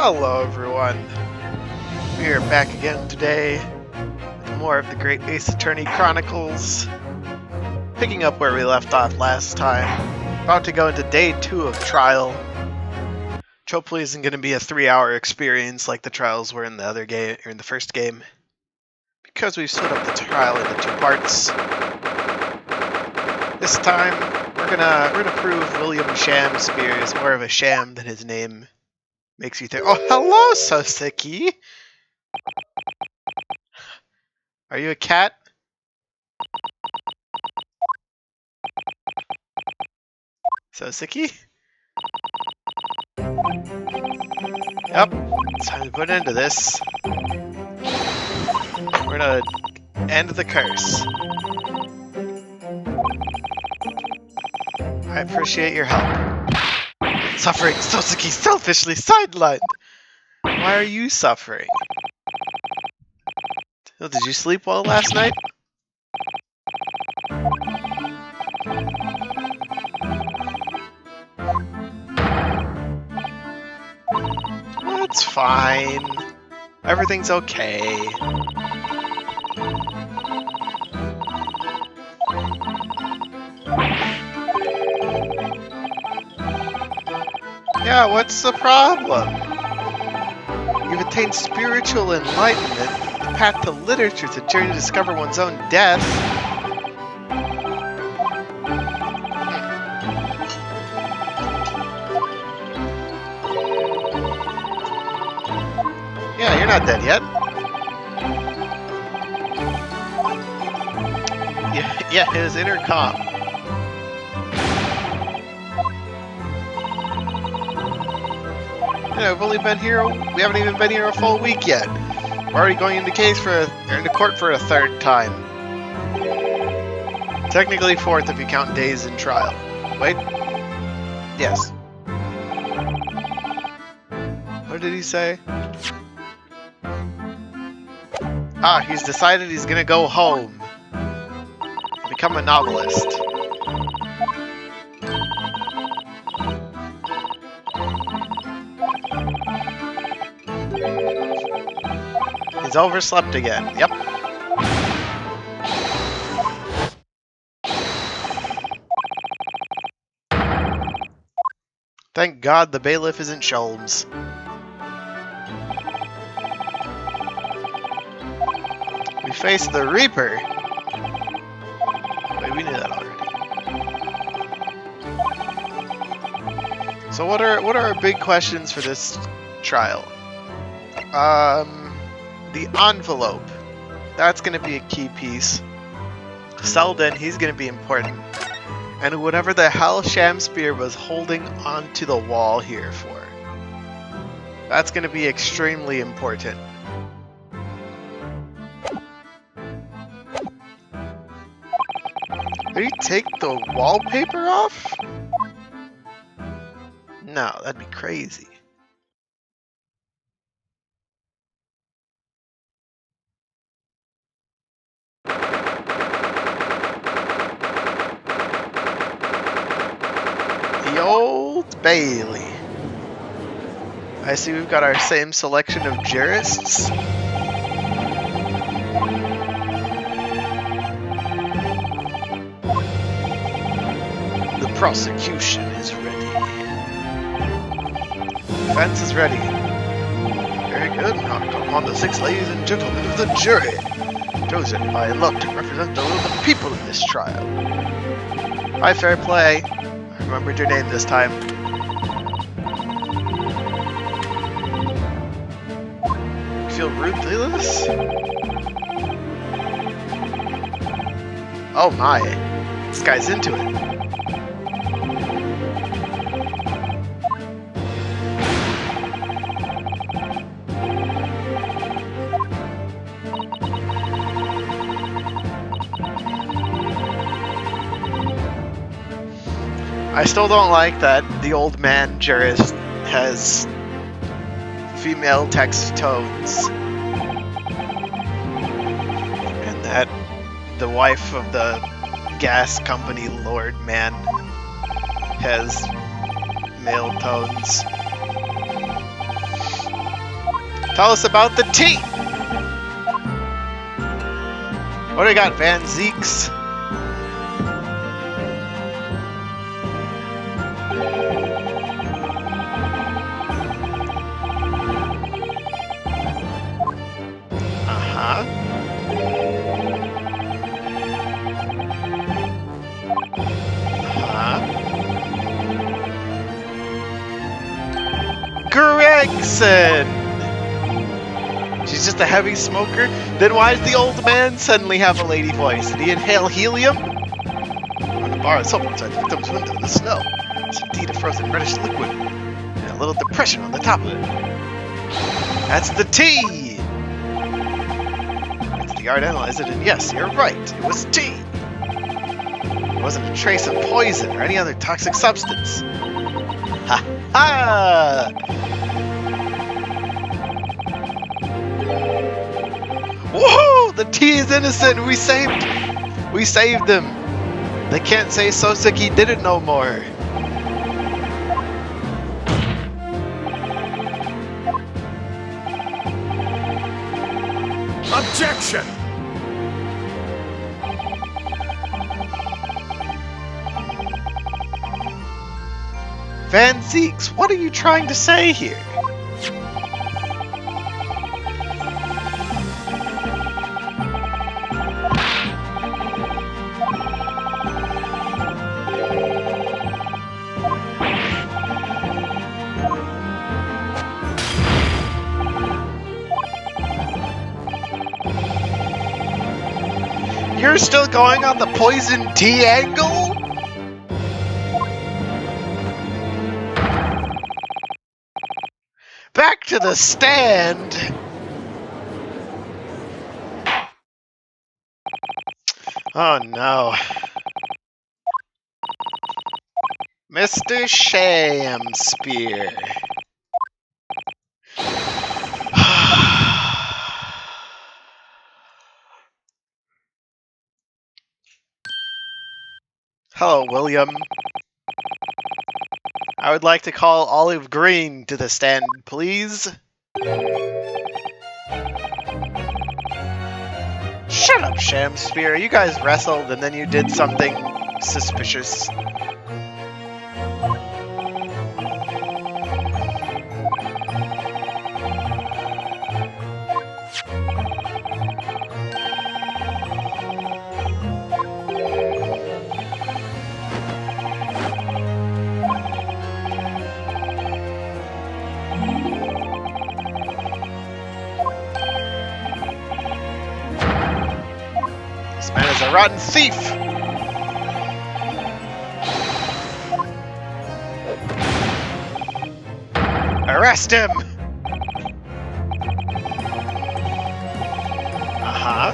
Hello everyone, we are back again today with more of the Great Ace Attorney Chronicles, picking up where we left off last time, about to go into day 2 of trial, which hopefully isn't going to be a 3-hour experience like the trials were in the other game, or in the first game, because we've split up the trial into 2 parts. This time, we're gonna prove William Shamspear is more of a sham than his name makes you think. Oh, hello, Soseki! Are you a cat? Soseki? Yep, it's time to put an end to this. We're gonna end the curse. I appreciate your help. Suffering Soseki selfishly sidelined! Why are you suffering? Oh, did you sleep well last night? It's fine. Everything's okay. Yeah, what's the problem? You've attained spiritual enlightenment. The path to literature is a journey to discover one's own death. Yeah, you're not dead yet. Yeah, his intercom. Yeah, we haven't even been here a full week yet. We're already going into court for a 3rd time. Technically 4th if you count days in trial. Wait. Yes. What did he say? Ah, he's decided he's gonna go home. Become a novelist. He's overslept again. Yep. Thank God the bailiff isn't Sholmes. We face the Reaper. Wait, we knew that already. So what are our big questions for this trial? The envelope. That's going to be a key piece. Selden, he's going to be important. And whatever the hell Shamspear was holding onto the wall here for. That's going to be extremely important. Did he take the wallpaper off? No, that'd be crazy. The Old Bailey. I see we've got our same selection of jurists. The prosecution is ready. Defense is ready. Very good. Now call upon the 6 ladies and gentlemen of the jury, chosen by lot to represent the will of the people in this trial. Hi, fair play. I remembered your name this time. You feel ruthless? Oh my. This guy's into it. I still don't like that the old man jurist has female text tones. And that the wife of the gas company lord man has male tones. Tell us about the tea! What do we got, Van Zeeks? Uh-huh. Gregson! She's just a heavy smoker? Then why does the old man suddenly have a lady voice? Did he inhale helium? When the bar is open outside the victim's window in the snow, it's indeed a frozen reddish liquid, and a little depression on the top of it. That's the tea! The yard analyzed it, and yes, you're right, it was tea! There wasn't a trace of poison or any other toxic substance. Ha ha! Woohoo! The tea is innocent! We saved them! They can't say Soseki did it no more. Objection! Van Zeeks, what are you trying to say here? You're still going on the poison tea angle? Back to the stand! Oh no. Mr. Shamspear. Hello, William. I would like to call Olive Green to the stand, please. Shut up, Shamspear. You guys wrestled and then you did something suspicious. This man is a rotten thief! Arrest him! Uh-huh.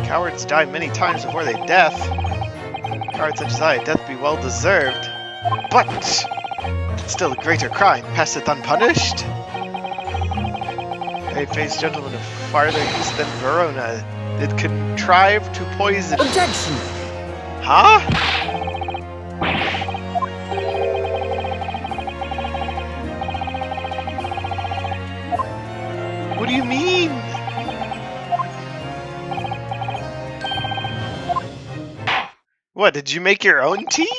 Cowards die many times before their death. Cowards such as I, death be well deserved. But still a greater crime passeth unpunished. A faced gentleman of farther east than Verona did contrive to poison. Objection! Huh? What do you mean? What, did you make your own tea?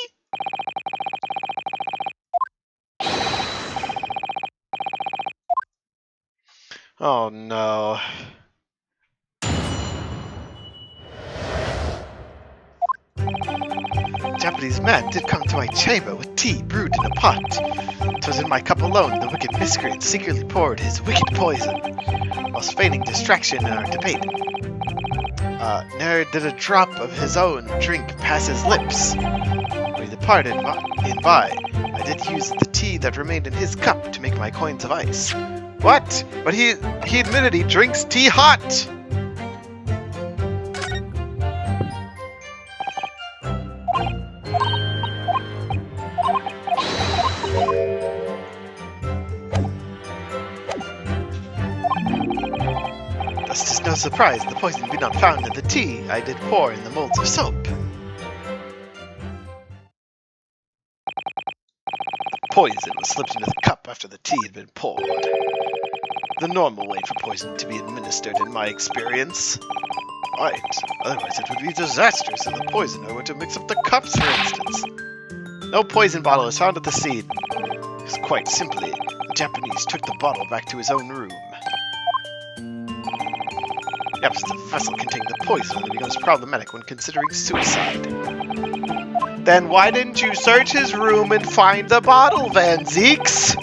Oh no. Japanese man did come to my chamber with tea brewed in a pot. 'Twas in my cup alone the wicked miscreant secretly poured his wicked poison, whilst feigning distraction in our debate. Ne'er did a drop of his own drink pass his lips. We departed in by. I did use the tea that remained in his cup to make my coins of ice. What? But he admitted he drinks tea hot! surprised the poison be not found in the tea I did pour in the molds of soap. The poison was slipped into the cup after the tea had been poured. The normal way for poison to be administered in my experience. Right, otherwise it would be disastrous if the poisoner were to mix up the cups, for instance. No poison bottle is found at the scene. Because quite simply, the Japanese took the bottle back to his own room. The absence of a vessel containing the poison only becomes problematic when considering suicide. Then why didn't you search his room and find the bottle, Van Zeeks?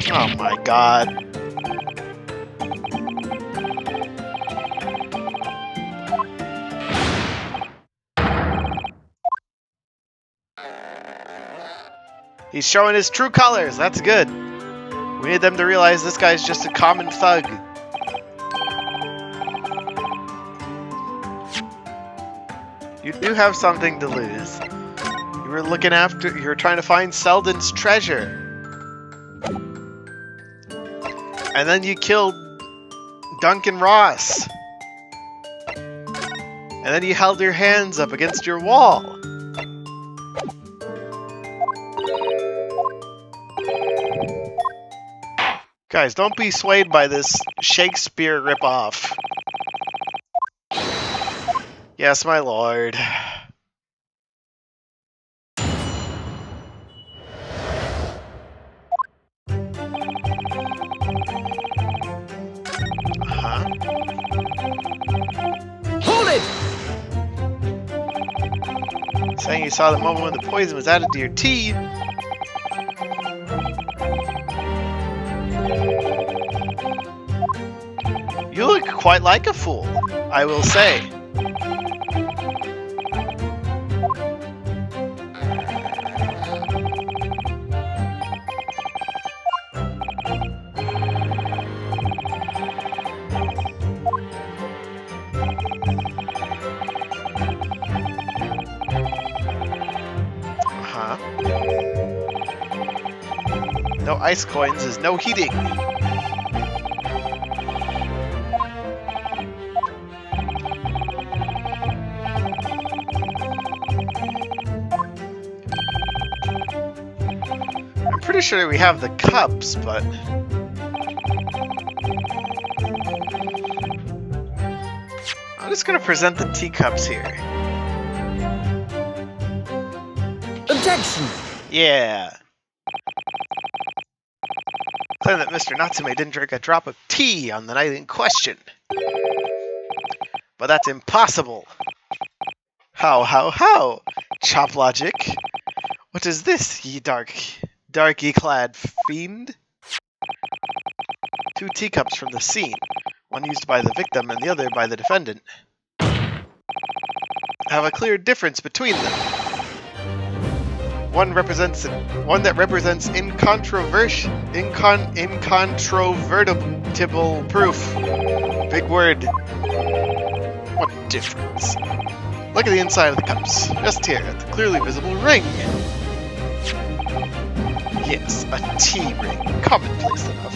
Oh my god. He's showing his true colors, that's good. We need them to realize this guy's just a common thug. You do have something to lose. You were trying to find Selden's treasure. And then you killed Duncan Ross. And then you held your hands up against your wall. Guys, don't be swayed by this Shakespeare ripoff. Yes, my lord. Hold it! Saying you saw the moment when the poison was added to your tea. You look quite like a fool, I will say. No ice coins is no heating. I'm pretty sure we have the cups, but... I'm just gonna present the teacups here. Objection! Yeah. Claim that Mr. Natsume didn't drink a drop of tea on the night in question. But that's impossible. How? Chop logic. What is this, ye darky clad fiend? 2 teacups from the scene, one used by the victim and the other by the defendant. Have a clear difference between them. One that represents incontrovertible proof. Big word. What difference? Look at the inside of the cups. Just here, at the clearly visible ring. Yes, a tea ring. Commonplace enough.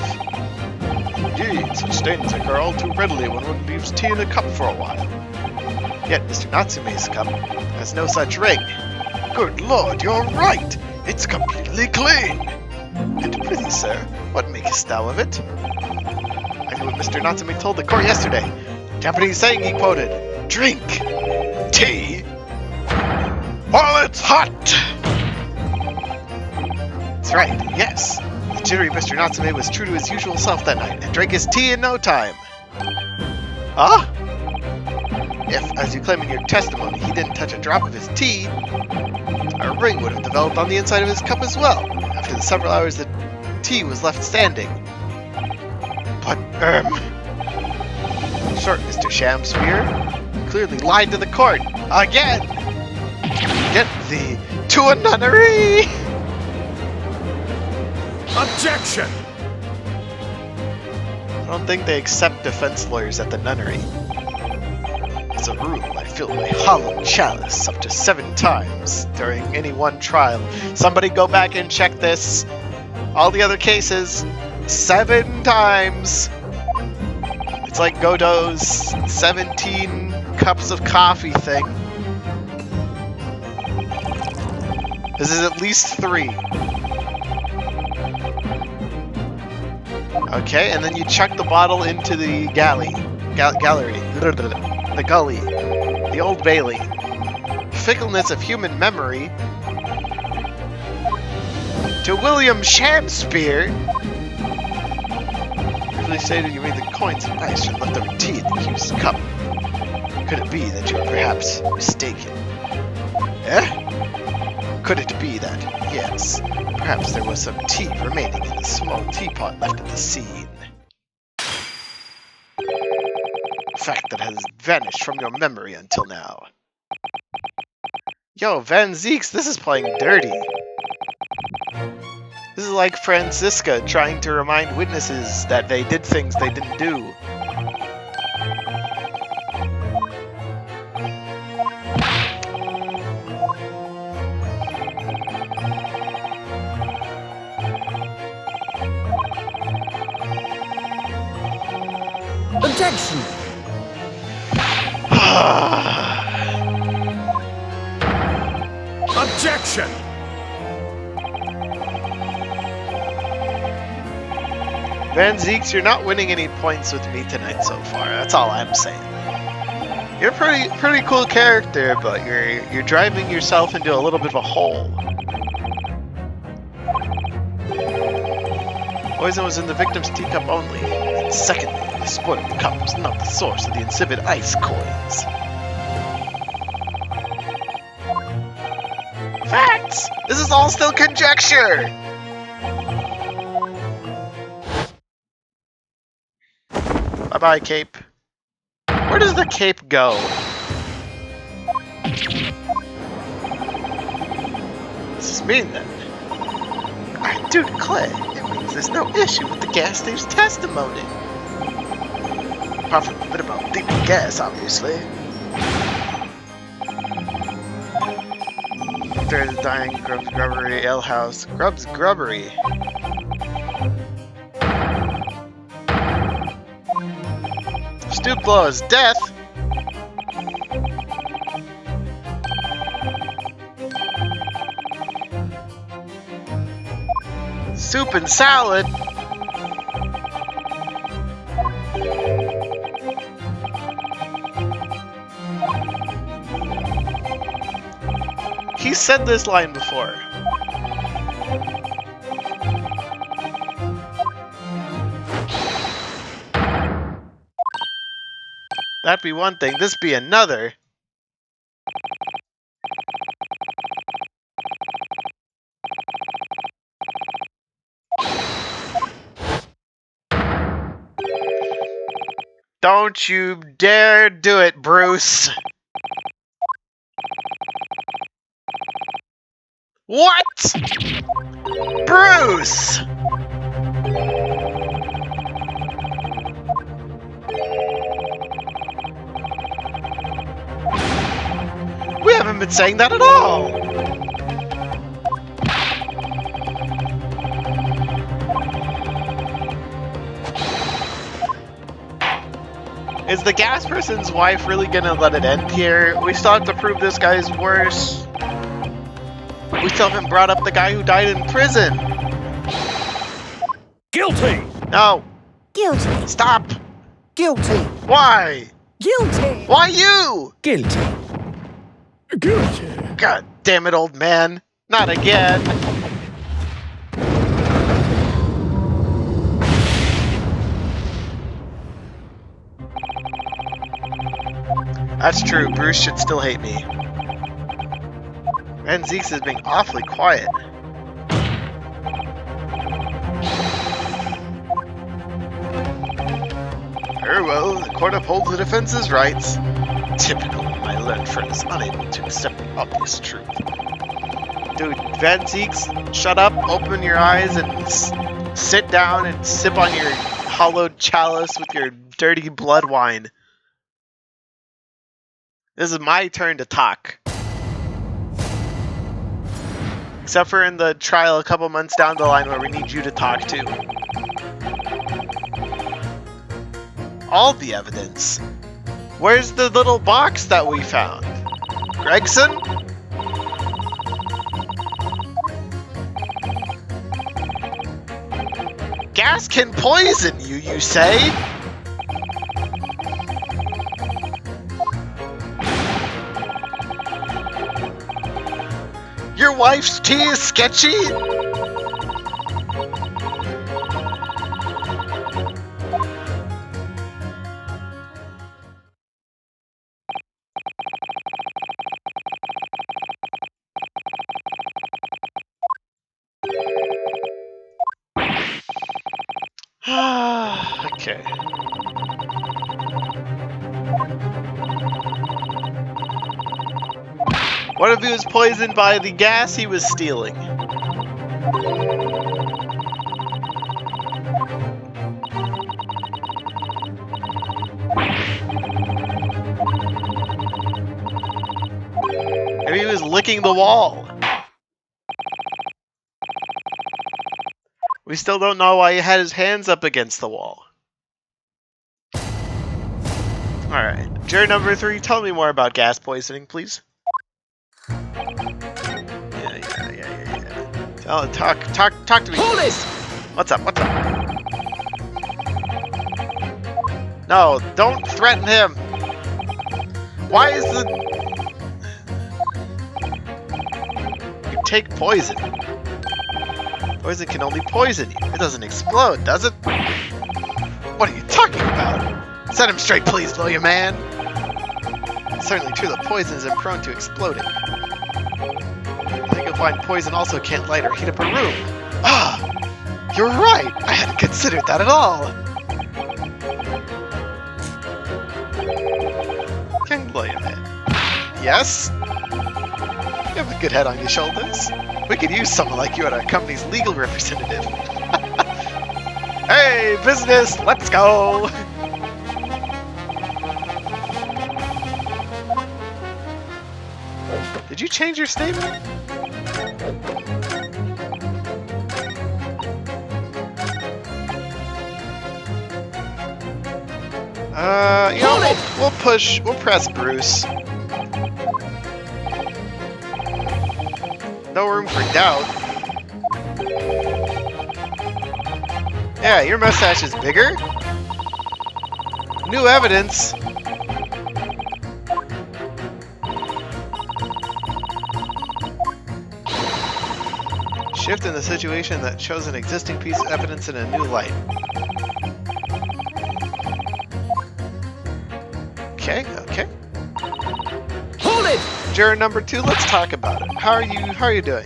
Indeed, such stains occur all too readily when one leaves tea in a cup for a while. Yet Mr. Natsume's cup has no such ring. Good lord, you're right! It's completely clean! And prithee, sir, what makest thou of it? I knew what Mr. Natsume told the court yesterday. Japanese saying he quoted, "Drink tea while it's hot!" That's right, yes. The jittery Mr. Natsume was true to his usual self that night and drank his tea in no time. Ah? If, as you claim in your testimony, he didn't touch a drop of his tea, a ring would have developed on the inside of his cup as well, after the several hours the tea was left standing. But, short Mr. Shamspear, you clearly lied to the court, again! Get thee to a nunnery! Objection! I don't think they accept defense lawyers at the nunnery. As a rule, I fill my hollow chalice up to 7 times during any one trial. Somebody go back and check this. All the other cases, 7 times. It's like Godot's 17 cups of coffee thing. This is at least 3. Okay, and then you chuck the bottle into the gallery. The gully. The Old Bailey. Fickleness of human memory. To William Shakespeare. Usually say that you made the coins of ice and left over tea in the used cup. Could it be that you were perhaps mistaken? Eh? Could it be that, yes, perhaps there was some tea remaining in the small teapot left at the scene? Fact that has vanished from your memory until now. Yo, Van Zeeks, this is playing dirty. This is like Franziska trying to remind witnesses that they did things they didn't do. Objection! Objection! Van Zeeks, you're not winning any points with me tonight so far. That's all I'm saying. You're a pretty cool character, but you're driving yourself into a little bit of a hole. Poison was in the victim's teacup only. And secondly, the sport of the cup was not the source of the insipid ice coins. Facts! This is all still conjecture! Bye-bye, cape. Where does the cape go? This is mean, then. I do declare, it means there's no issue with the gas thieves' testimony. Apart from a bit about thieving gas, obviously. There's a dying Grub's Grubbery Ale House. Grub's Grubbery. Stoop below his death. Soup and salad. He said this line before. That'd be one thing, this be another. Don't you dare do it, Bruce! What? Bruce! We haven't been saying that at all! Is the gas person's wife really gonna let it end here? We still have to prove this guy's worse. We still haven't brought up the guy who died in prison. Guilty! No. Guilty. Stop. Guilty. Why? Guilty. Why you? Guilty. Guilty. God damn it, old man. Not again. That's true. Bruce should still hate me. And Zeeks is being awfully quiet. Very well, the court upholds the defense's rights. Typical, my learned friend is unable to accept the obvious truth. Dude, Van Zeeks, shut up, open your eyes, and sit down and sip on your hollowed chalice with your dirty blood wine. This is my turn to talk. Except for in the trial a couple months down the line where we need you to talk to. All the evidence. Where's the little box that we found? Gregson? Gas can poison you, you say? Your wife's tea is sketchy? Okay. What if he was poisoned by the gas he was stealing? Maybe he was licking the wall. We still don't know why he had his hands up against the wall. Alright. Juror number 3, tell me more about gas poisoning, please. Yeah. Talk to me. Hold it! What's up? No, don't threaten him. Why is the... You take poison. Poison can only poison you. It doesn't explode, does it? What are you talking about? Set him straight, please, will you, man? It's certainly true that poison isn't prone to exploding. I think you'll find poison also can't light or heat up a room. Ah! You're right! I hadn't considered that at all! Young lawyer man. Yes? You have a good head on your shoulders. We could use someone like you at our company's legal representative. Hey, business! Let's go! Did you change your statement? You know, we'll press Bruce. No room for doubt. Yeah, your mustache is bigger. New evidence. Shift in the situation that shows an existing piece of evidence in a new light. Okay. Hold it! Juror number 2, let's talk about it. How are you doing?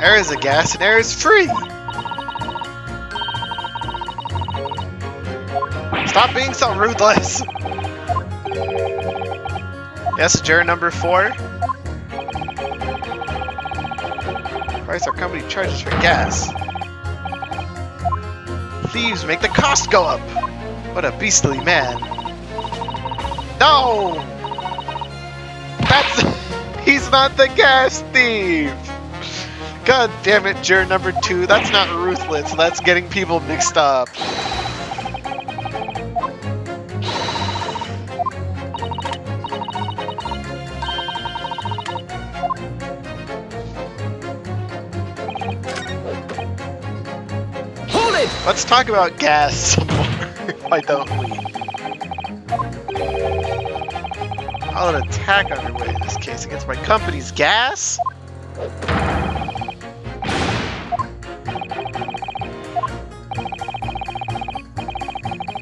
Air is a gas and air is free! Stop being so ruthless! Yes, juror number 4. Price our company charges for gas. Thieves make the cost go up! What a beastly man. No! He's not the gas thief! God damn it, juror number 2, that's not ruthless, that's getting people mixed up. Hold it! Let's talk about gas some more. Why don't we? I'll an attack underway in this case against my company's gas?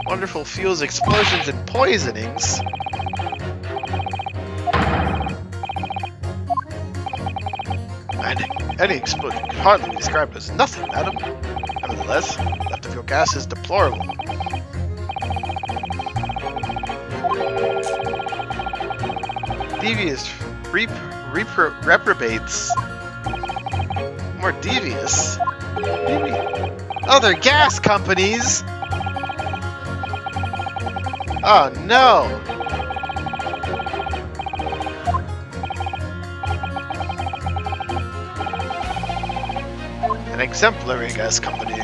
Wonderful fuels, explosions, and poisonings. Any explosion could hardly be described as nothing, madam. Nevertheless, left of your gas is deplorable. Devious reprobates. More devious? Maybe other gas companies? Oh no! exemplary gas company.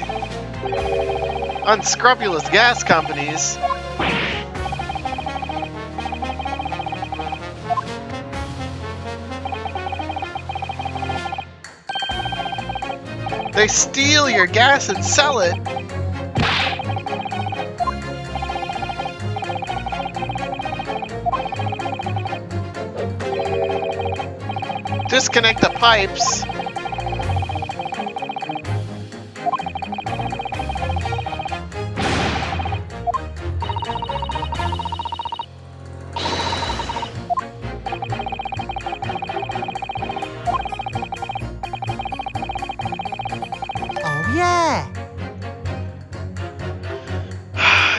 Unscrupulous gas companies. They steal your gas and sell it. Disconnect the pipes. Oh, yeah.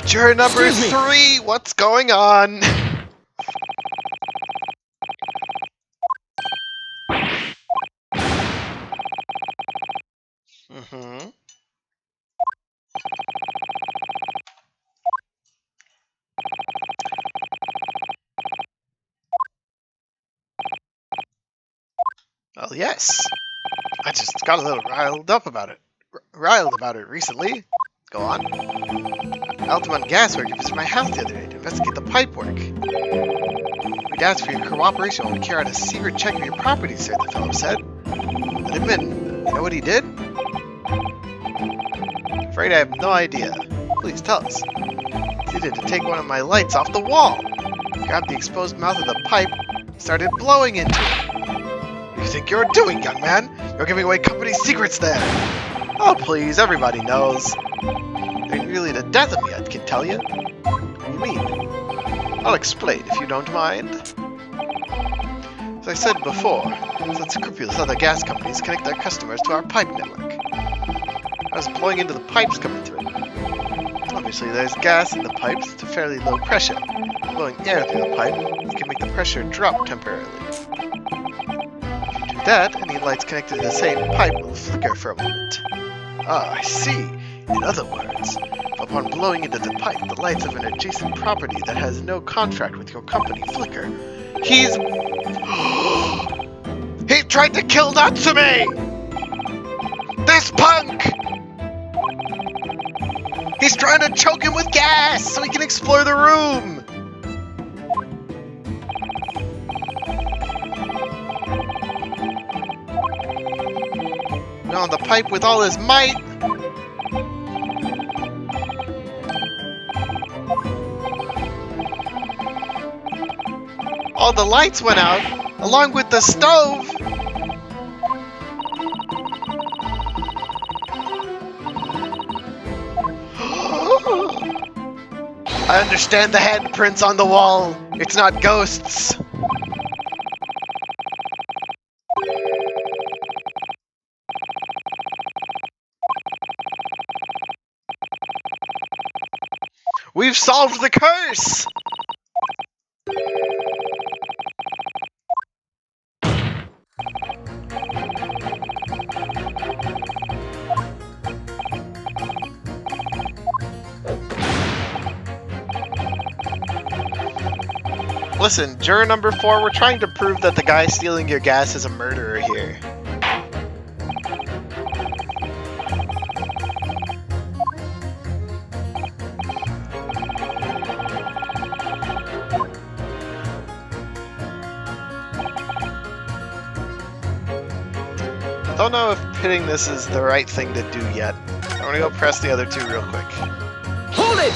Juror number Excuse me. 3, what's going on? Mm-hmm. Well, yes. I just got a little riled about it recently. Go on. Altamont gas worker visited my house the other day to investigate the pipe work. We'd asked for your cooperation while we carried out a secret check of your property, sir, the fellow said. Let him in. You know what he did? Afraid I have no idea. Please tell us. He did to take one of my lights off the wall. Grabbed the exposed mouth of the pipe, started blowing into it. What do you think you're doing, young man? You're giving away company secrets there. Oh, please, everybody knows. They're nearly the death of me, I can tell you. What do you mean? I'll explain if you don't mind. As I said before, some unscrupulous other gas companies connect their customers to our pipe network. I was blowing into the pipes coming through. Obviously, there's gas in the pipes to fairly low pressure. Blowing air through the pipe can make the pressure drop temporarily. If you do that, any lights connected to the same pipe will flicker for a moment. Ah, I see. In other words, if upon blowing into the pipe, the lights of an adjacent property that has no contract with your company flicker, he's... He tried to kill Natsume! This punk! He's trying to choke him with gas so he can explore the room! On the pipe with all his might. All the lights went out, along with the stove. I understand the handprints on the wall. It's not ghosts. We've solved the curse! Listen, juror number 4, we're trying to prove that the guy stealing your gas is a murderer here. Don't know if hitting this is the right thing to do yet. I'm gonna go press the other 2 real quick. Hold it!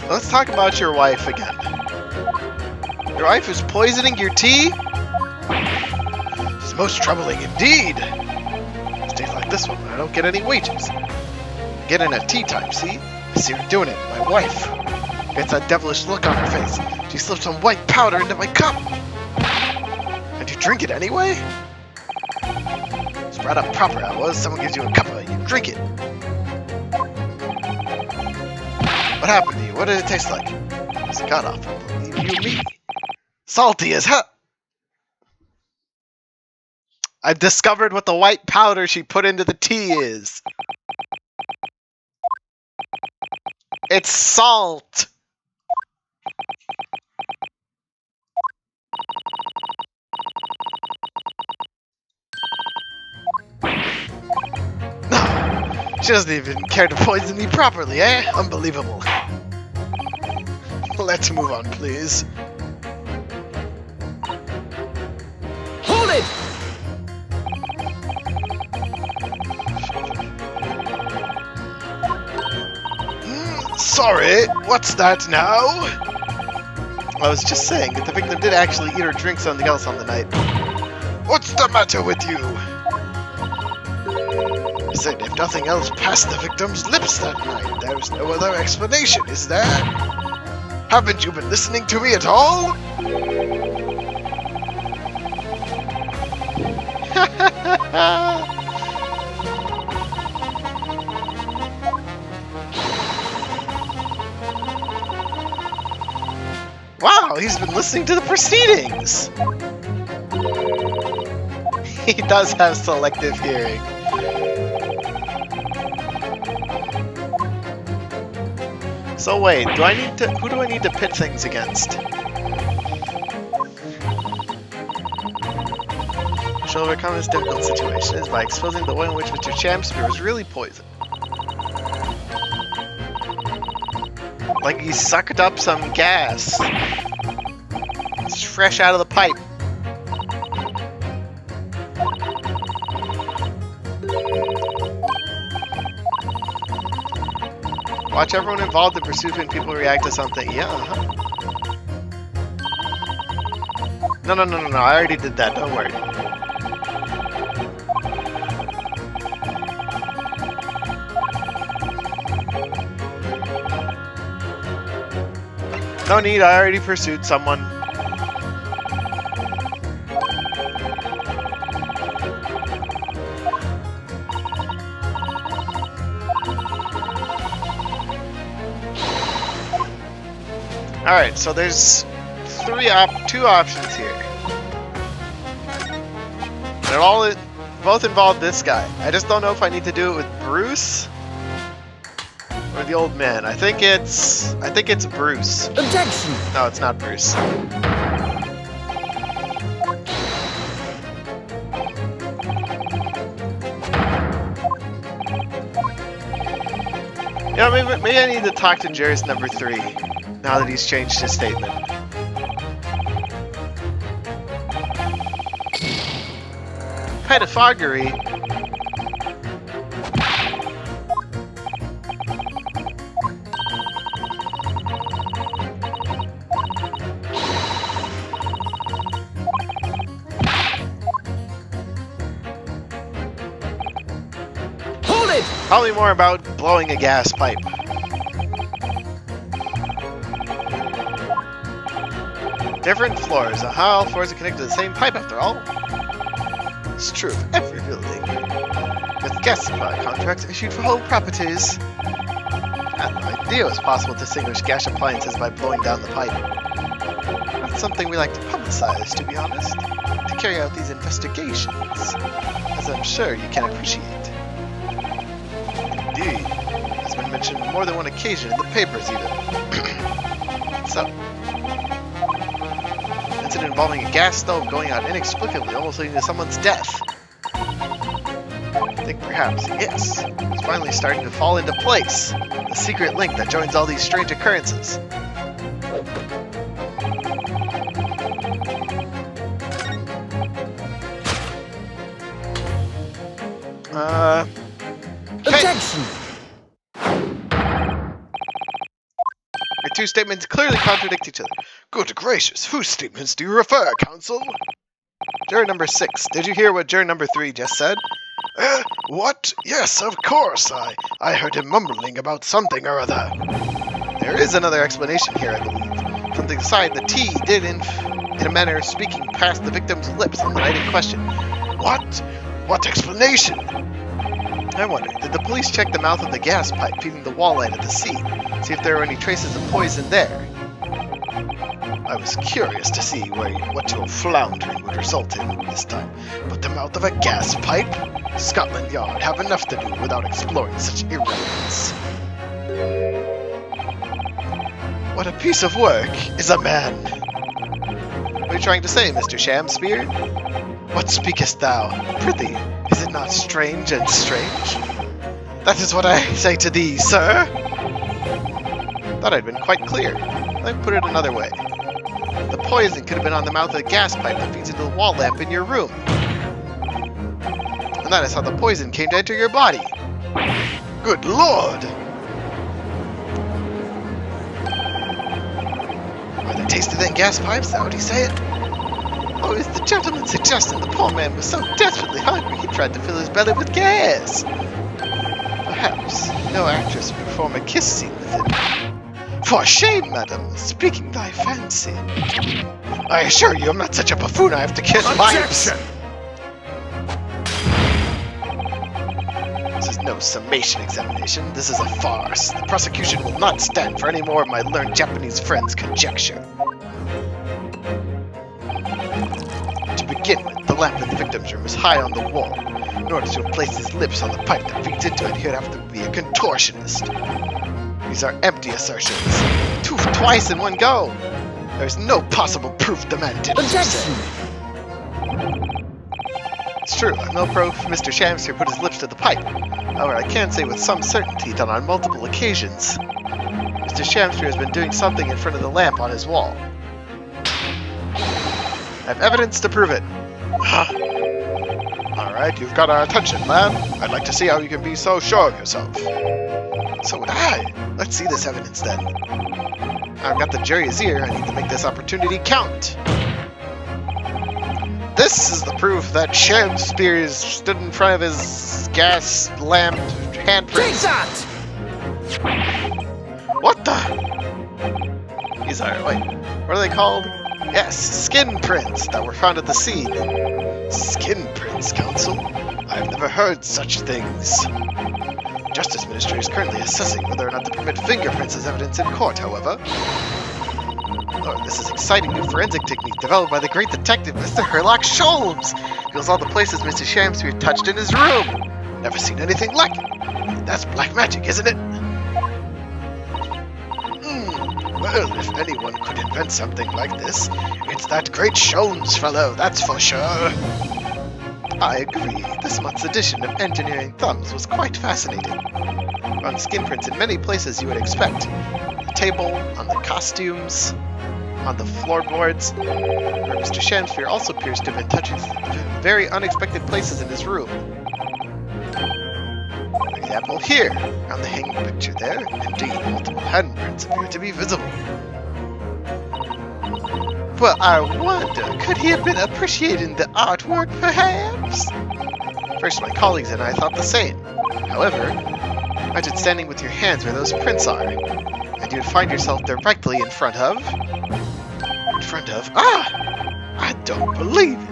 Let's talk about your wife again. Your wife is poisoning your tea? It's most troubling indeed. Stays like this one when I don't get any wages. Get in at tea time, see? I see her doing it, my wife. Gets that devilish look on her face. She slipped some white powder into my cup. And you drink it anyway? Brought up proper I was. Someone gives you a cup of it, you drink it. What happened to you? What did it taste like? It's god awful. You me. Salty as hell. I've discovered what the white powder she put into the tea is. It's salt. She doesn't even care to poison me properly, eh? Unbelievable. Let's move on, please. Hold it! Sorry, what's that now? I was just saying that the victim did actually eat or drink something else on the night. What's the matter with you? I said if nothing else passed the victim's lips that night, there's no other explanation, is there? Haven't you been listening to me at all? Wow, he's been listening to the proceedings! He does have selective hearing. So wait, who do I need to pit things against? She'll overcome this difficult situation is by exposing the way in which Mr. Champspear was really poisoned. Like he sucked up some gas. It's fresh out of the pipe. Watch everyone involved in pursuit when people react to something. Yeah, No, I already did that. Don't worry. No need, I already pursued someone. Alright, so there's two options here. And both involve this guy. I just don't know if I need to do it with Bruce or the old man. I think it's Bruce. Objection! No, it's not Bruce. Yeah, maybe I need to talk to Jurist number 3 now that he's changed his statement. Pedophagy? Hold it! Probably more about blowing a gas pipe. Different floors. All floors are connected to the same pipe after all. It's true of every building. With gas supply contracts issued for whole properties. I had no idea it was possible to distinguish gas appliances by blowing down the pipe. Not something we like to publicize, to be honest, to carry out these investigations, as I'm sure you can appreciate. Indeed, has been mentioned on more than one occasion in the papers even. So, incident involving a gas stove going out inexplicably, almost leading to someone's death. I think perhaps, yes, it's finally starting to fall into place. The secret link that joins all these strange occurrences. Objection! Your two statements clearly contradict each other. Good gracious, whose statements do you refer, counsel? Juror number 6, did you hear what juror number 3 just said? What? Yes, of course. I heard him mumbling about something or other. There is another explanation here, I believe. From the side, the tea did, in a manner of speaking, pass the victim's lips on the night in question. What? What explanation? I wonder, did the police check the mouth of the gas pipe feeding the wall light at the scene? See if there were any traces of poison there? I was curious to see what your floundering would result in this time, but the mouth of a gas pipe? Scotland Yard have enough to do without exploring such irrelevance. What a piece of work is a man! What are you trying to say, Mr. Shamspear? What speakest thou? Prithee, is it not strange and strange? That is what I say to thee, sir! Thought I'd been quite clear. Let me put it another way. The poison could have been on the mouth of the gas pipe that feeds into the wall lamp in your room. And that is how the poison came to enter your body. Good lord! Are they tasted in gas pipes? Is that what he said? Oh, is the gentleman suggesting the poor man was so desperately hungry he tried to fill his belly with gas? Perhaps no actress would perform a kiss scene with him. For shame, madam, speaking thy fancy. I assure you, I'm not such a buffoon I have to kiss pipes. This is no summation examination. This is a farce. The prosecution will not stand for any more of my learned Japanese friend's conjecture. To begin with, the lamp in the victim's room is high on the wall. In order to have placed his lips on the pipe that feeds into it, he would have to be a contortionist. These are empty assertions. Twice in one go! There's no possible proof the man did as you say. It's true, I'm no pro if Mr. Shams here put his lips to the pipe. However, I can say with some certainty that on multiple occasions, Mr. Shamster has been doing something in front of the lamp on his wall. I have evidence to prove it. Alright, you've got our attention, man. I'd like to see how you can be so sure of yourself. So would I. Let's see this evidence then. I've got the jury's ear. I need to make this opportunity count. This is the proof that Shakespeare stood in front of his gas lamp handprint. What the? These are, wait, what are they called? Yes, skin prints that were found at the scene. Skin prints, counsel? I've never heard such things. Justice Ministry is currently assessing whether or not to permit fingerprints as evidence in court, however. Oh, this is exciting new forensic technique developed by the great detective, Mr. Herlock Sholmes. Feels all the places Mr. Shamspeare touched in his room. Never seen anything like it. That's black magic, isn't it? Well, if anyone could invent something like this, it's that great Sholmes fellow, that's for sure. I agree. This month's edition of Engineering Thumbs was quite fascinating. On skin prints in many places you would expect. On the table, on the costumes, on the floorboards, where Mr. Shamspeare also appears to have been touching very unexpected places in his room. For example, here, on the hanging picture there, indeed, multiple handprints appear to be visible. Well, I wonder, could he have been appreciating the artwork, perhaps? First, my colleagues and I thought the same. However, imagine standing with your hands where those prints are, and you would find yourself directly in front of... I don't believe it!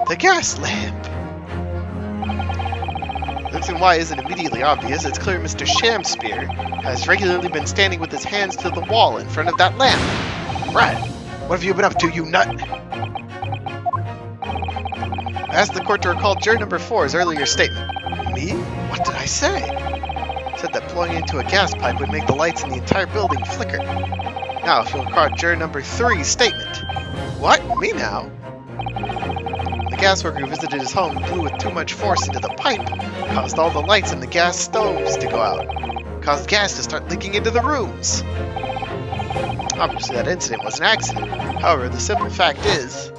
The gas lamp! The reason why isn't immediately obvious. It's clear Mr. Shamspeare has regularly been standing with his hands to the wall in front of that lamp. Right. What have you been up to, you nut? I asked the court to recall juror number 4's earlier statement. Me? What did I say? I said that blowing into a gas pipe would make the lights in the entire building flicker. Now, if you'll recall juror number 3's statement. What? Me now? The gas worker who visited his home blew with too much force into the pipe, caused all the lights in the gas stoves to go out, caused gas to start leaking into the rooms. Obviously, that incident was an accident. However, the simple fact is,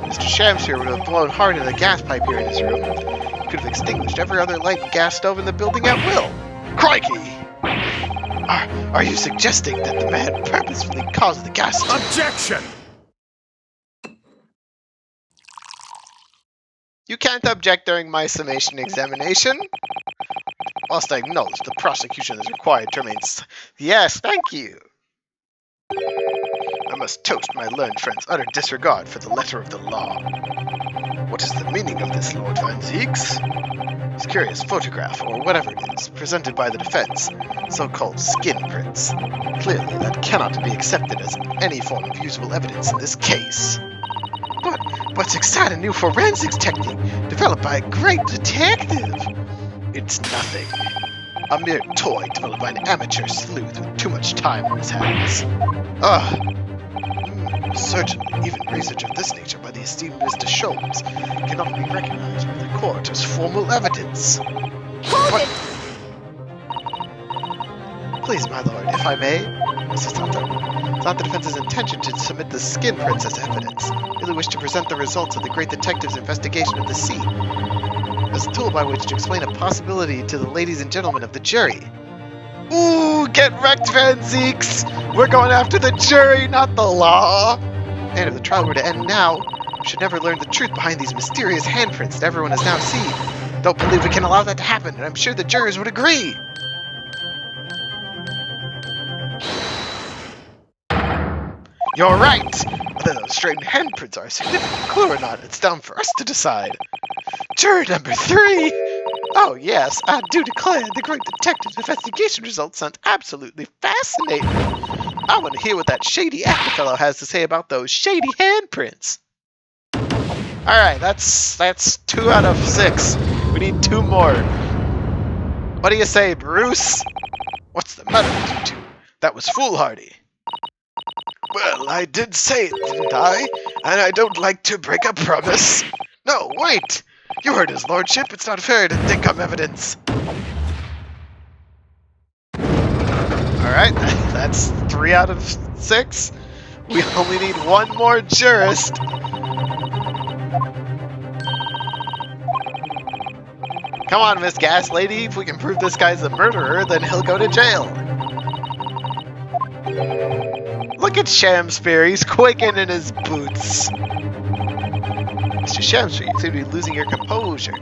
Mr. Shamspeare would have blown hard into the gas pipe here in his room. He could have extinguished every other light and gas stove in the building at will. Crikey! Are you suggesting that the man purposefully caused the gas to... Objection! You can't object during my summation examination. Whilst I acknowledge the prosecution is required to remain Yes, thank you. I must toast my learned friend's utter disregard for the letter of the law. What is the meaning of this, Lord Van Zieks? This curious photograph, or whatever it is, presented by the defense, so-called skin prints. Clearly, that cannot be accepted as any form of usable evidence in this case. But it's exciting new forensics technique developed by a great detective. It's nothing. A mere toy developed by an amateur sleuth with too much time on his hands. Certainly, even research of this nature by the esteemed Mr. Sholmes cannot be recognized with court as formal evidence. Hold What? it! Please, my lord, if I may. Mrs. Tonto. It's not the defense's intention to submit the skin prints as evidence. We really wish to present the results of the great detective's investigation of the sea as a tool by which to explain a possibility to the ladies and gentlemen of the jury. Ooh, get wrecked, Van Zeeks! We're going after the jury, not the law! And if the trial were to end now, we should never learn the truth behind these mysterious handprints that everyone has now seen. Don't believe we can allow that to happen, and I'm sure the jurors would agree. You're right! Whether those strange handprints are a significant clue or not, it's down for us to decide. Jury number 3! Oh yes, I do declare the great detective's investigation results sound absolutely fascinating. I want to hear what that shady actor fellow has to say about those shady handprints. Alright, that's 2 out of 6. We need 2 more. What do you say, Bruce? What's the matter with you two? That was foolhardy. Well, I did say it, didn't I? And I don't like to break a promise. No, wait! You heard his lordship. It's not fair to dinkum evidence. Alright, that's 3 out of 6. We only need 1 more jurist. Come on, Miss Gas Lady. If we can prove this guy's a murderer, then he'll go to jail. Look at Shamspear. He's quaking in his boots. Mr. Shamspear, you seem to be losing your composure.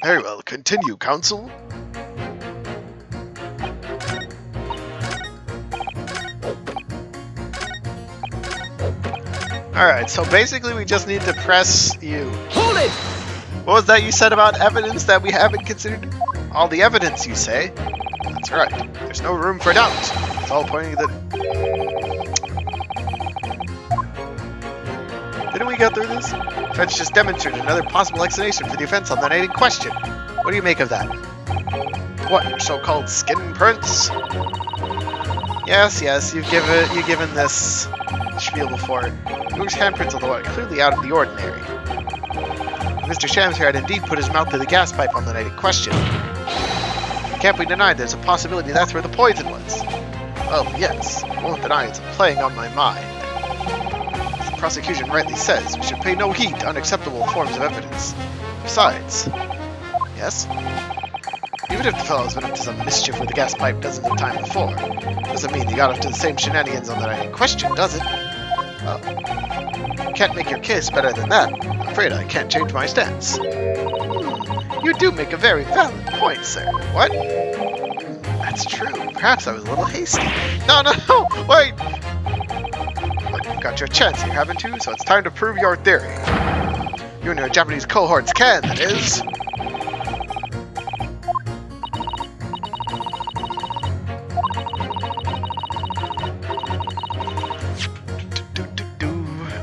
Very well, continue, counsel. Alright, so basically we just need to press you. Hold it! What was that you said about evidence that we haven't considered? All the evidence, you say? That's right. There's no room for doubt. It's all pointing to the... Didn't we go through this? French just demonstrated another possible explanation for the offense on the night in question. What do you make of that? What, your so-called skin prints? Yes, you've given this spiel before. Luke's handprints, although are clearly out of the ordinary. Mr. Shamspear had indeed put his mouth to the gas pipe on the night in question. It can't be denied there's a possibility that's where the poison was. Well, yes, I won't deny it's playing on my mind. As the prosecution rightly says, we should pay no heed to unacceptable forms of evidence. Besides... Yes? Even if the fellow's been up to some mischief with the gas pipe dozens of times before, doesn't mean he got up to the same shenanigans on the night in question, does it? Well, can't make your case better than that. I'm afraid I can't change my stance. You do make a very valid point, sir. What? That's true. Perhaps I was a little hasty. No, wait! But you've got your chance here, haven't you? So it's time to prove your theory. You and your Japanese cohorts can, that is.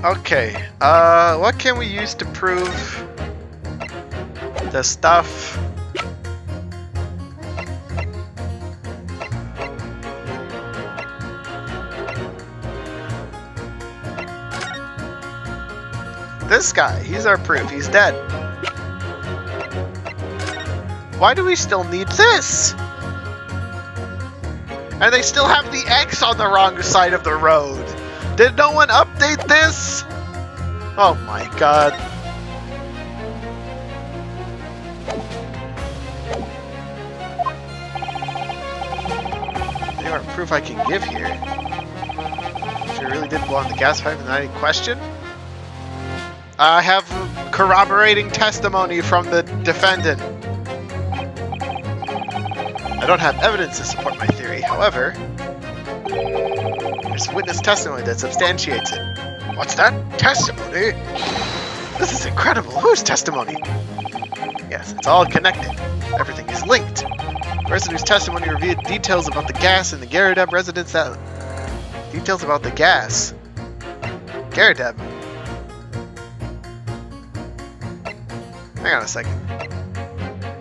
Okay, what can we use to prove the stuff? This guy, he's our proof, he's dead. Why do we still need this? And they still have the X on the wrong side of the road. Did no one update this? Oh my god. Any more proof I can give here? If you really did blow on the gas pipe in the night in question? I have corroborating testimony from the defendant. I don't have evidence to support my theory, however... There's witness testimony that substantiates it. What's that? Testimony? This is incredible. Whose testimony? Yes, it's all connected. Everything is linked. The person whose testimony revealed details about the gas in the Garadeb residence that... Details about the gas? Garadeb? Hang on a second.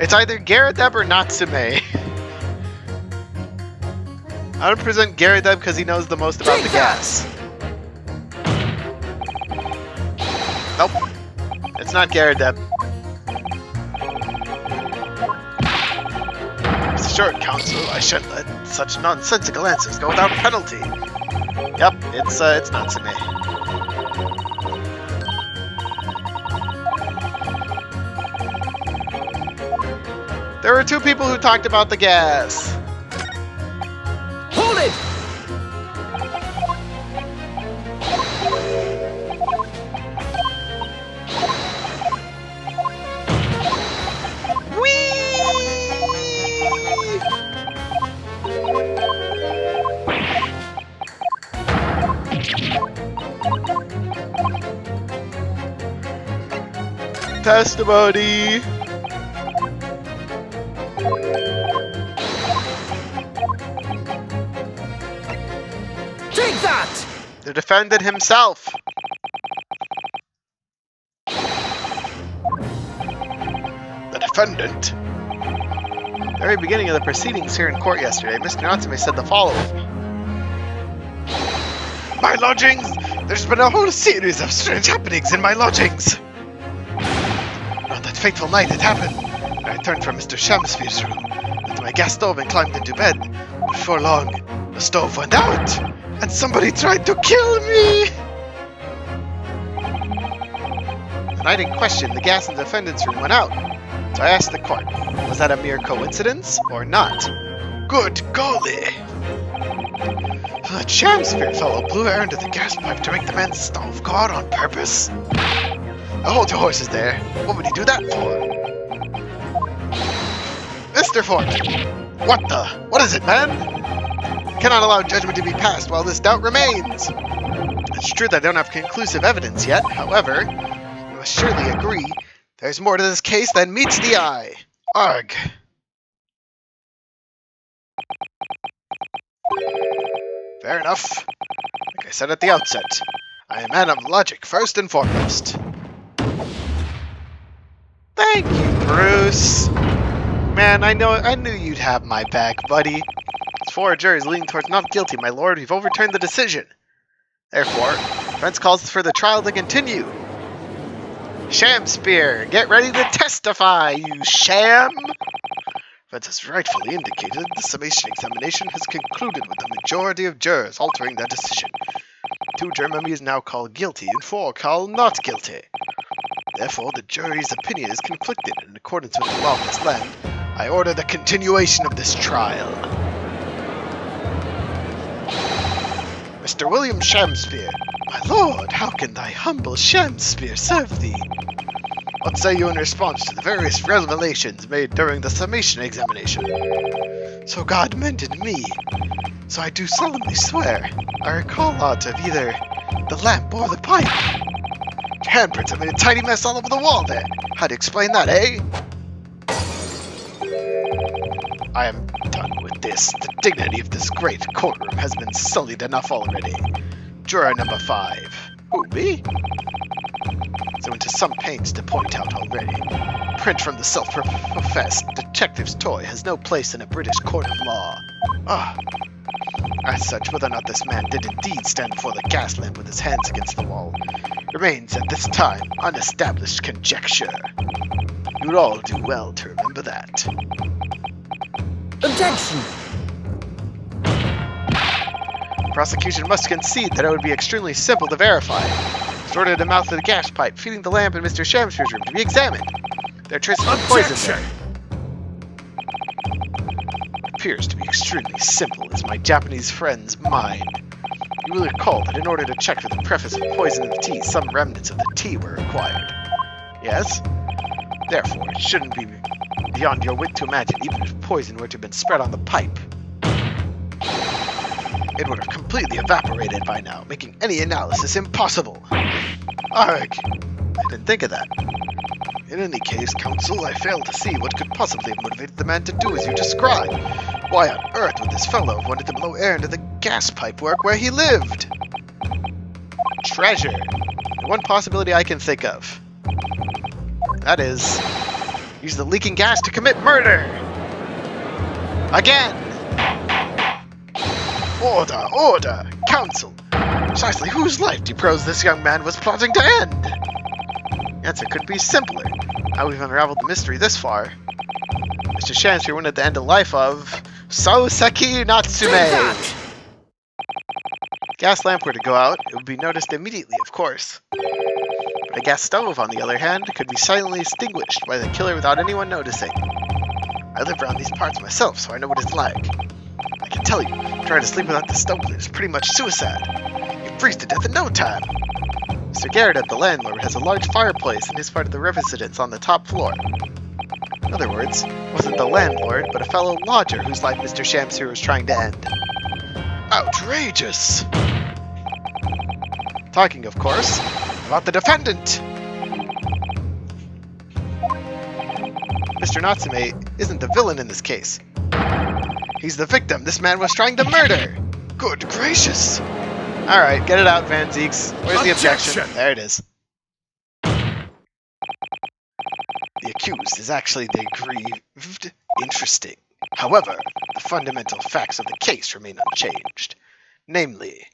It's either Garadeb or Natsume. I would present Garadeb because he knows the most about the gas. Nope. It's not Garradeb. Sure, Counsel, I shouldn't let such nonsensical answers go without penalty. Yep, it's Natsume. There were two people who talked about the gas. Hold it! Testimony! Take that! The defendant himself! The defendant? At the very beginning of the proceedings here in court yesterday, Mr. Natsume said the following. My lodgings! There's been a whole series of strange happenings in my lodgings! On that fateful night it happened. I turned from Mr. Shamsphere's room, went to my gas stove and climbed into bed. But before long, the stove went out, and somebody tried to kill me! The night in question, the gas in the defendant's room went out. So I asked the court, was that a mere coincidence or not? Good golly! So that Shamsphere fellow blew air into the gas pipe to make the man's stove go out on purpose? Now hold your horses there. What would he do that for? Mr. Foreman! What is it, man? Cannot allow judgment to be passed while this doubt remains. It's true that I don't have conclusive evidence yet, however, you must surely agree there's more to this case than meets the eye. Arg. Fair enough. Like I said at the outset, I am a man of logic first and foremost. Thank you, Bruce. Man, I knew you'd have my back, buddy. As four juries leaning towards not guilty, my lord, we've overturned the decision. Therefore, defense calls for the trial to continue. Shamsphere, get ready to testify, you sham! Defense has rightfully indicated the summation examination has concluded with the majority of jurors altering their decision. 2 juror members now called guilty and 4 called not guilty. Therefore, the jury's opinion is conflicted. In accordance with the law of this land, I order the continuation of this trial. Mr. William Shamsphere, my lord, how can thy humble Shamsphere serve thee? What say you in response to the various revelations made during the summation examination? So God mended me. So I do solemnly swear, I recall aught of either the lamp or the pipe. Handprints have made a tiny mess all over the wall there. How to explain that, eh? I am done with this. The dignity of this great courtroom has been sullied enough already. Juror number 5. Who, me? So into some pains to point out already. Print from the self-professed detective's toy has no place in a British court of law. As such, whether or not this man did indeed stand before the gas lamp with his hands against the wall remains at this time unestablished conjecture. You would all do well to remember that. Objection! Prosecution must concede that it would be extremely simple to verify. Sorted the mouth of the gas pipe, feeding the lamp in Mr. Shamsphere's room to be examined. There are traces of poison there. It appears to be extremely simple, as my Japanese friend's mind. You will recall that in order to check for the preface of poison in the tea, some remnants of the tea were required. Yes? Therefore, it shouldn't be beyond your wit to imagine, even if poison were to have been spread on the pipe. It would have completely evaporated by now, making any analysis impossible. Arg! I didn't think of that. In any case, counsel, I fail to see what could possibly have motivated the man to do as you describe. Why on earth would this fellow have wanted to blow air into the gas pipe work where he lived? Treasure. The one possibility I can think of. That is, use the leaking gas to commit murder! Again! Order! Order! Counsel! Precisely whose life do you suppose this young man was plotting to end? The answer could be simpler. Now we've unraveled the mystery this far. Mr. Shamsphere went at the end of life of Soseki Natsume. Take that! If the gas lamp were to go out, it would be noticed immediately, of course. But a gas stove, on the other hand, could be silently extinguished by the killer without anyone noticing. I live around these parts myself, so I know what it's like. I can tell you, trying to sleep without the stove is pretty much suicide. You'd freeze to death in no time. Mr. Garrett, the landlord, has a large fireplace in his part of the residence on the top floor. In other words, it wasn't the landlord, but a fellow lodger whose life Mr. Shamsphere was trying to end. Outrageous! Talking, of course, about the defendant! Mr. Natsume isn't the villain in this case. He's the victim this man was trying to murder! Good gracious! Alright, get it out, Van Zeeks. Where's the objection? There it is. The accused is actually the aggrieved. Interesting. However, the fundamental facts of the case remain unchanged. Namely,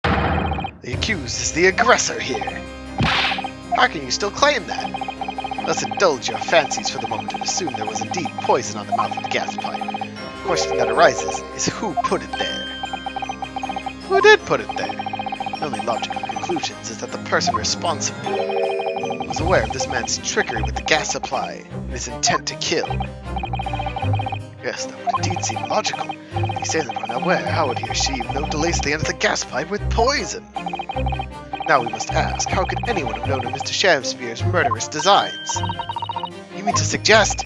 the accused is the aggressor here. How can you still claim that? Let's indulge your fancies for the moment and assume there was indeed poison on the mouth of the gas pipe. The question that arises is who put it there? Who did put it there? The only logical conclusion is that the person responsible was aware of this man's trickery with the gas supply and his intent to kill. Yes, that would indeed seem logical. If the assailant were unaware, how would he or she have known to lace the end of the gas pipe with poison? Now we must ask, how could anyone have known of Mr. Shamsphere's murderous designs? You mean to suggest?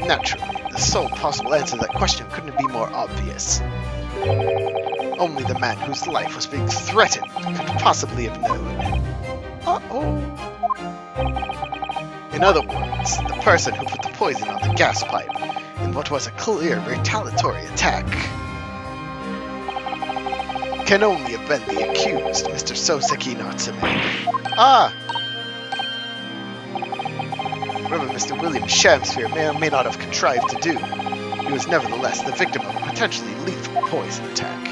Naturally, the sole possible answer to that question couldn't be more obvious. Only the man whose life was being threatened could possibly have known. Uh-oh. In other words, the person who put the poison on the gas pipe in what was a clear retaliatory attack can only have been the accused, Mr. Soseki Natsume. Ah! Whatever Mr. William Shamsphere may or may not have contrived to do, he was nevertheless the victim of a potentially lethal poison attack.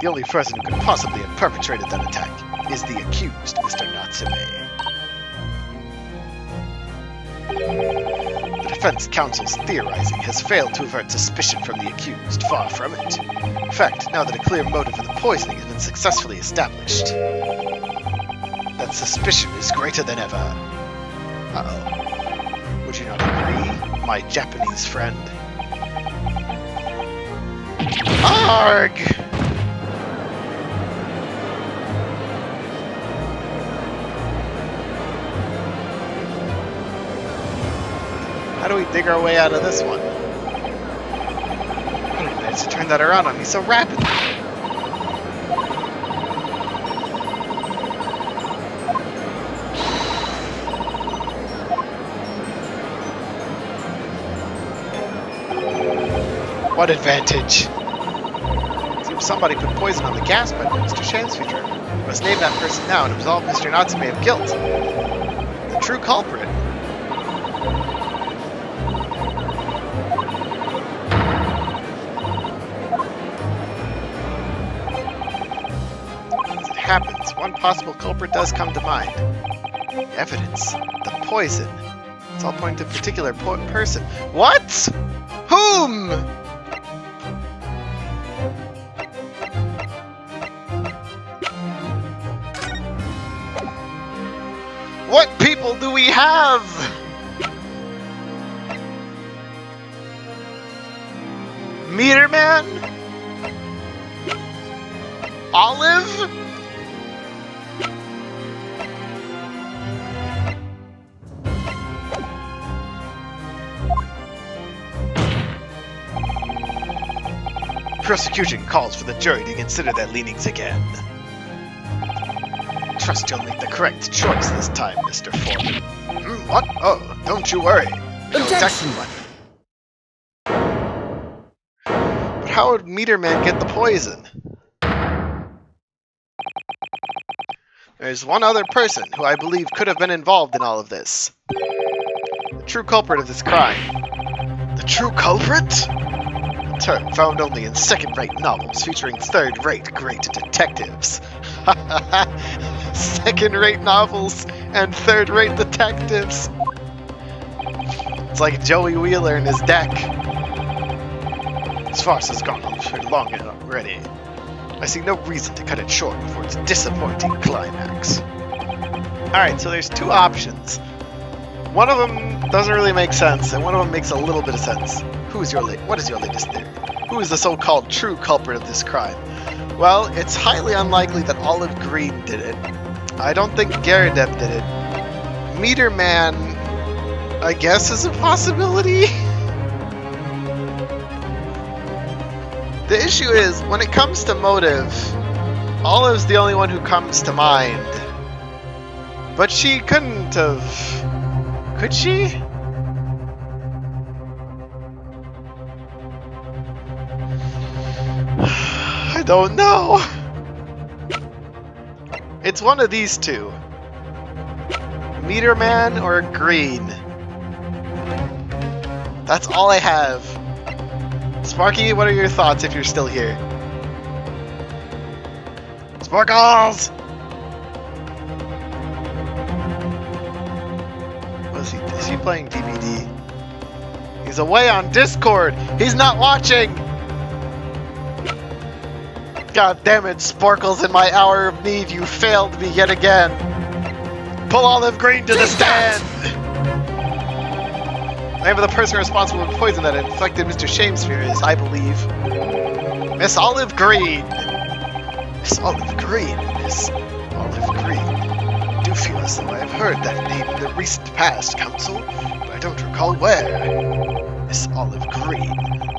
The only person who could possibly have perpetrated that attack is the accused, Mr. Natsume. The defense counsel's theorizing has failed to avert suspicion from the accused, far from it. In fact, now that a clear motive for the poisoning has been successfully established, that suspicion is greater than ever. Uh-oh. Would you not agree, my Japanese friend? Arg! How do we dig our way out of this one? How did you manage to turn that around on me so rapidly? What advantage? Seems somebody put poison on the gas pipe of Mr. Shamsphere. We must name that person now and absolve Mr. Natsume of guilt. The true culprit. As it happens, one possible culprit does come to mind. Evidence. The poison. It's all pointing to a particular person. What? Whom? What people do we have? Meter Man? Olive? Prosecution calls for the jury to consider their leanings again. Trust you'll make the correct choice this time, Mr. Foreman. What? Oh, don't you worry. I know exactly what. But how would Meter Man get the poison? There's one other person who I believe could have been involved in all of this. The true culprit of this crime. The true culprit? A term found only in second-rate novels featuring third-rate great detectives. second-rate novels and third-rate detectives. It's like Joey Wheeler and his deck. This farce has gone on for long enough already. I see no reason to cut it short before its disappointing climax. Alright, so there's two options. One of them doesn't really make sense, and one of them makes a little bit of sense. What is your latest theory? Who is the so-called true culprit of this crime? Well, it's highly unlikely that Olive Green did it. I don't think Garadeb did it. Meter Man, I guess, is a possibility? The issue is, when it comes to motive, Olive's the only one who comes to mind. But she couldn't have... Could she? I don't know. It's one of these two. Meter Man or Green. That's all I have. Sparky, what are your thoughts if you're still here? Sparkles! What is he? Is he playing DVD? He's away on Discord! He's not watching! God damn it, Sparkles, in my hour of need, you failed me yet again! Pull Olive Green to the stand! The name of the person responsible for the poison that infected Mr. Shamesphere is, I believe, Miss Olive Green. Miss Olive Green. Miss Olive Green. I do feel as though I have heard that name in the recent past, Counsel, but I don't recall where. Miss Olive Green.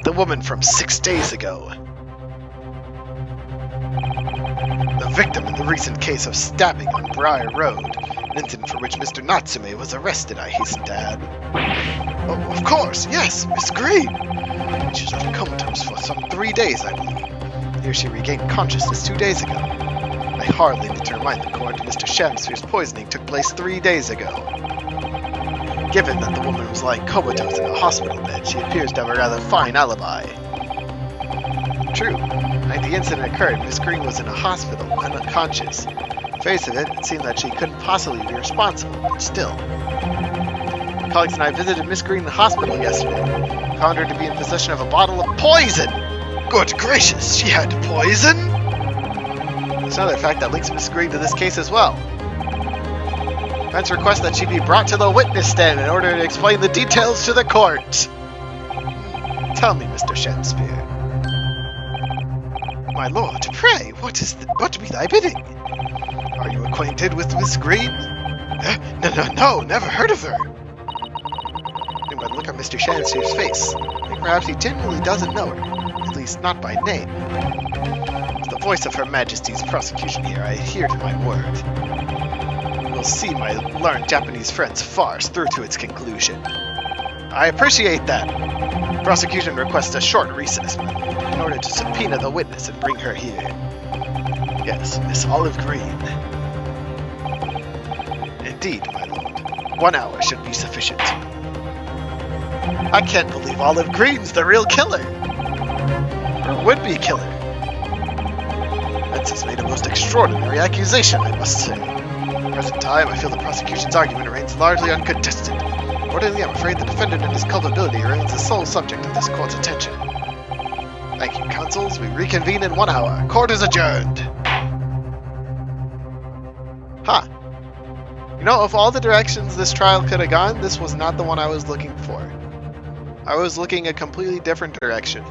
The woman from 6 days ago. The victim in the recent case of stabbing on Briar Road. An incident for which Mr. Natsume was arrested, I hasten to add. Oh, of course, yes, Miss Green! She was out comatose for some 3 days, I believe. Here she regained consciousness 2 days ago. I hardly need to remind the court that Mr. Shamsphere's poisoning took place 3 days ago. Given that the woman was lying comatose in a hospital bed, she appears to have a rather fine alibi. True. The night the incident occurred, Miss Green was in a hospital and unconscious. Face of it, it seemed that she couldn't possibly be responsible, but still. My colleagues and I visited Miss Green in the hospital yesterday. Found her to be in possession of a bottle of poison! Good gracious, she had poison? There's another fact that links Miss Green to this case as well. Defense requests that she be brought to the witness stand in order to explain the details to the court. Tell me, Mr. Shamsphere. My lord, pray, what be thy bidding? Are you acquainted with Miss Green? No, never heard of her. But look at Mr. Shamsphere's face. I think perhaps he genuinely doesn't know her, at least not by name. With the voice of Her Majesty's prosecution here, I adhere to my word. We will see my learned Japanese friend's farce through to its conclusion. I appreciate that. Prosecution requests a short recess in order to subpoena the witness and bring her here. Yes, Miss Olive Green. Indeed, my lord. 1 hour should be sufficient. I can't believe Olive Green's the real killer. Or would-be killer. Vince has made a most extraordinary accusation, I must say. At the present time, I feel the prosecution's argument remains largely uncontested. Accordingly, I'm afraid the defendant and his culpability remains the sole subject of this court's attention. Thank you, counsels. We reconvene in 1 hour. Court is adjourned. Huh. You know, of all the directions this trial could have gone, this was not the one I was looking for. I was looking a completely different direction.